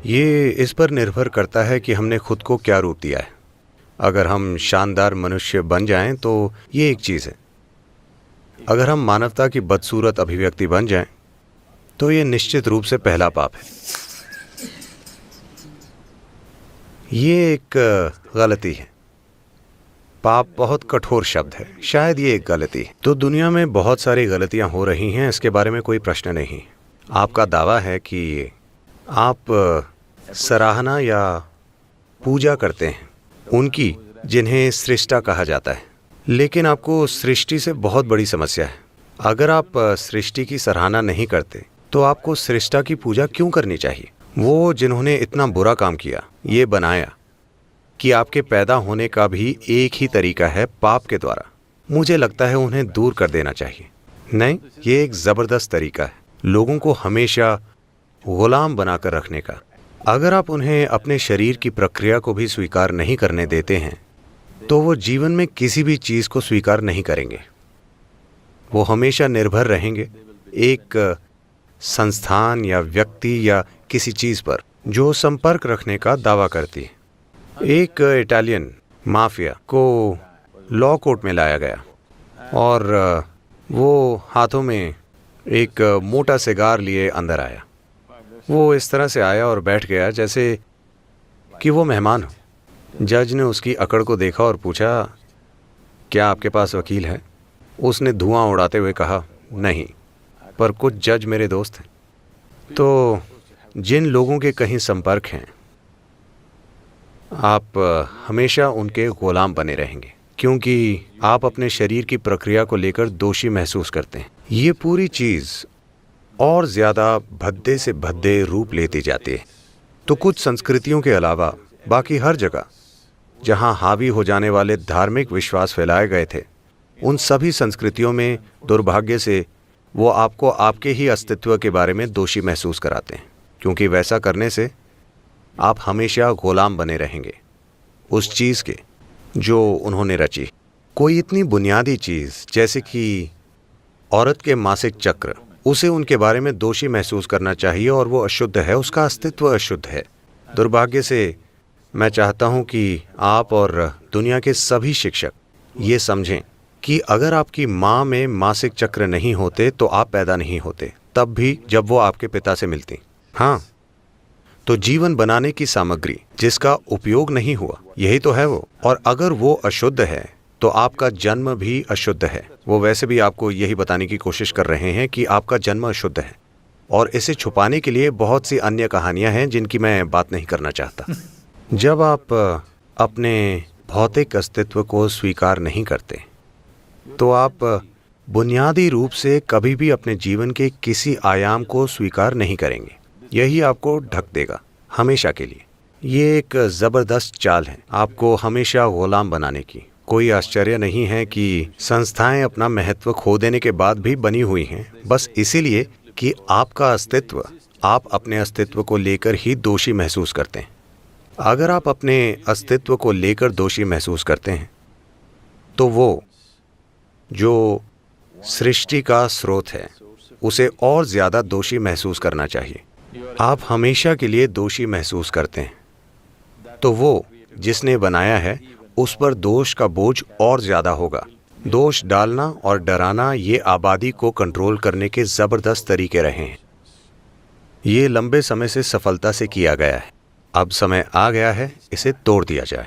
ये इस पर निर्भर करता है कि हमने खुद को क्या रूप दिया है। अगर हम शानदार मनुष्य बन जाएं तो ये एक चीज़ है। अगर हम मानवता की बदसूरत अभिव्यक्ति बन जाएं तो ये निश्चित रूप से पहला पाप है। ये एक गलती है। पाप बहुत कठोर शब्द है, शायद ये एक गलती है। तो दुनिया में बहुत सारी गलतियां हो रही हैं, इसके बारे में कोई प्रश्न नहीं। आपका दावा है कि आप सराहना या पूजा करते हैं उनकी जिन्हें सृष्टा कहा जाता है, लेकिन आपको सृष्टि से बहुत बड़ी समस्या है। अगर आप सृष्टि की सराहना नहीं करते तो आपको सृष्टा की पूजा क्यों करनी चाहिए? वो जिन्होंने इतना बुरा काम किया, ये बनाया कि आपके पैदा होने का भी एक ही तरीका है, पाप के द्वारा। मुझे लगता है उन्हें दूर कर देना चाहिए। नहीं, ये एक ज़बरदस्त तरीका है लोगों को हमेशा गुलाम बनाकर रखने का। अगर आप उन्हें अपने शरीर की प्रक्रिया को भी स्वीकार नहीं करने देते हैं तो वो जीवन में किसी भी चीज़ को स्वीकार नहीं करेंगे। वो हमेशा निर्भर रहेंगे एक संस्थान या व्यक्ति या किसी चीज़ पर जो संपर्क रखने का दावा करती है। एक इटालियन माफिया को लॉ कोर्ट में लाया गया और वो हाथों में एक मोटा सिगार लिए अंदर आया। वो इस तरह से आया और बैठ गया जैसे कि वो मेहमान हो। जज ने उसकी अकड़ को देखा और पूछा, क्या आपके पास वकील है? उसने धुआं उड़ाते हुए कहा, नहीं, पर कुछ जज मेरे दोस्त हैं। तो जिन लोगों के कहीं संपर्क हैं, आप हमेशा उनके गुलाम बने रहेंगे क्योंकि आप अपने शरीर की प्रक्रिया को लेकर दोषी महसूस करते हैं। ये पूरी चीज़ और ज़्यादा भद्दे से भद्दे रूप लेती जाती है। तो कुछ संस्कृतियों के अलावा बाकी हर जगह जहाँ हावी हो जाने वाले धार्मिक विश्वास फैलाए गए थे, उन सभी संस्कृतियों में दुर्भाग्य से वो आपको आपके ही अस्तित्व के बारे में दोषी महसूस कराते हैं, क्योंकि वैसा करने से आप हमेशा गुलाम बने रहेंगे उस चीज़ के जो उन्होंने रची। कोई इतनी बुनियादी चीज़ जैसे कि औरत के मासिक चक्र, उसे उनके बारे में दोषी महसूस करना चाहिए और वो अशुद्ध है, उसका अस्तित्व अशुद्ध है। दुर्भाग्य से मैं चाहता हूँ कि आप और दुनिया के सभी शिक्षक ये समझें कि अगर आपकी माँ में मासिक चक्र नहीं होते तो आप पैदा नहीं होते, तब भी जब वो आपके पिता से मिलती। हाँ, तो जीवन बनाने की सामग्री जिसका उपयोग नहीं हुआ, यही तो है वो। और अगर वो अशुद्ध है तो आपका जन्म भी अशुद्ध है। वो वैसे भी आपको यही बताने की कोशिश कर रहे हैं कि आपका जन्म अशुद्ध है, और इसे छुपाने के लिए बहुत सी अन्य कहानियां हैं जिनकी मैं बात नहीं करना चाहता। जब आप अपने भौतिक अस्तित्व को स्वीकार नहीं करते तो आप बुनियादी रूप से कभी भी अपने जीवन के किसी आयाम को स्वीकार नहीं करेंगे। यही आपको ढक देगा हमेशा के लिए। ये एक ज़बरदस्त चाल है आपको हमेशा गुलाम बनाने की। कोई आश्चर्य नहीं है कि संस्थाएं अपना महत्व खो देने के बाद भी बनी हुई हैं, बस इसीलिए कि आपका अस्तित्व, आप अपने अस्तित्व को लेकर ही दोषी महसूस करते हैं। अगर आप अपने अस्तित्व को लेकर दोषी महसूस करते हैं तो वो जो सृष्टि का स्रोत है उसे और ज़्यादा दोषी महसूस करना चाहिए। आप हमेशा के लिए दोषी महसूस करते हैं तो वो जिसने बनाया है उस पर दोष का बोझ और ज़्यादा होगा। दोष डालना और डराना ये आबादी को कंट्रोल करने के ज़बरदस्त तरीके रहे हैं। ये लंबे समय से सफलता से किया गया है। अब समय आ गया है इसे तोड़ दिया जाए।